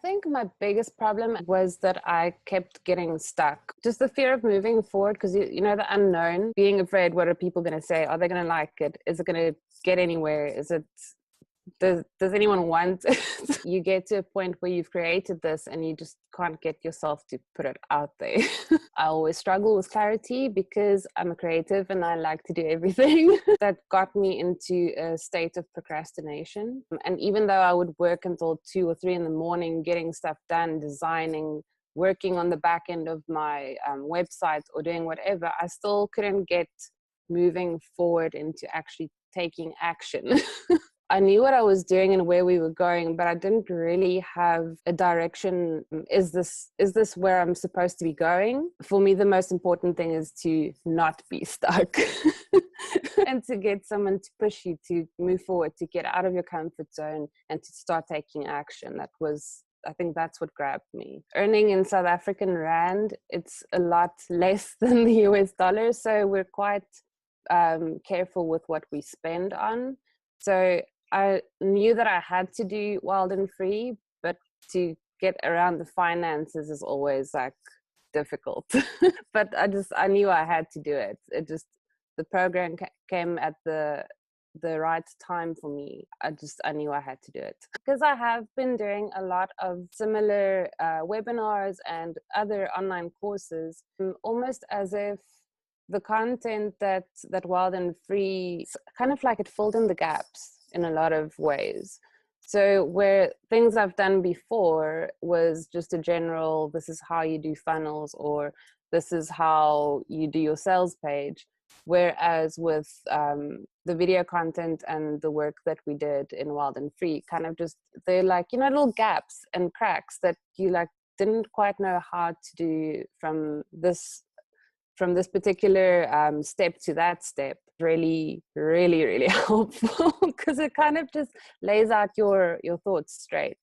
think my biggest problem was that I kept getting stuck. Just the fear of moving forward, because you know, the unknown, being afraid, what are people going to say? Are they going to like it? Is it going to get anywhere? Does anyone want it? You get to a point where you've created this and you just can't get yourself to put it out there. I always struggle with clarity because I'm a creative and I like to do everything. That got me into a state of procrastination. And even though I would work until 2 or 3 in the morning getting stuff done, designing, working on the back end of my website or doing whatever, I still couldn't get moving forward into actually taking action. I knew what I was doing and where we were going, but I didn't really have a direction. Is this where I'm supposed to be going? For me, the most important thing is to not be stuck and to get someone to push you to move forward, to get out of your comfort zone and to start taking action. I think that's what grabbed me. Earning in South African Rand, it's a lot less than the US dollar. So we're quite careful with what we spend on. So I knew that I had to do Wild and Free, but to get around the finances is always like difficult. But I knew I had to do it. The program came at the right time for me. I knew I had to do it because I have been doing a lot of similar webinars and other online courses, almost as if the content that Wild and Free, kind of like it filled in the gaps in a lot of ways. So where things I've done before was just a general, this is how you do funnels, or this is how you do your sales page. Whereas with the video content and the work that we did in Wild and Free, kind of just, they're like, you know, little gaps and cracks that you like didn't quite know how to do from this particular step to that step. Really, really, really helpful because it kind of just lays out your thoughts straight.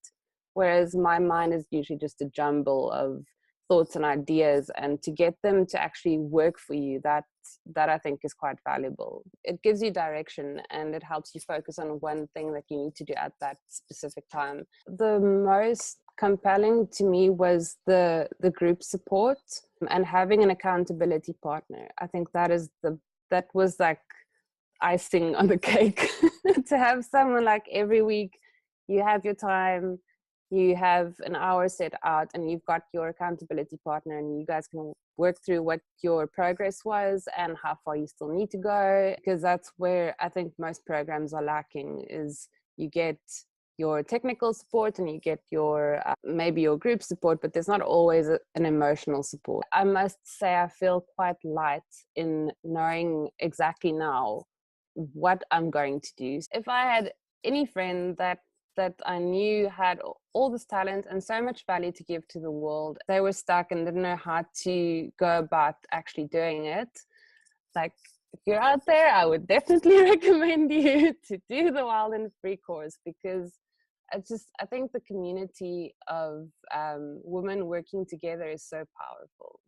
Whereas my mind is usually just a jumble of thoughts and ideas, and to get them to actually work for you, that I think is quite valuable. It gives you direction and it helps you focus on one thing that you need to do at that specific time. The most compelling to me was the group support and having an accountability partner. I think that was like icing on the cake. To have someone like every week, you have your time, you have an hour set out, and you've got your accountability partner, and you guys can work through what your progress was and how far you still need to go. Because that's where I think most programs are lacking, is you get your technical support and you get your maybe your group support, but there's not always an emotional support. I must say I feel quite light in knowing exactly now what I'm going to do. If I had any friend that I knew had all this talent and so much value to give to the world, they were stuck and didn't know how to go about actually doing it, like, if you're out there, I would definitely recommend you to do the Wild and Free course, because I think the community of women working together is so powerful.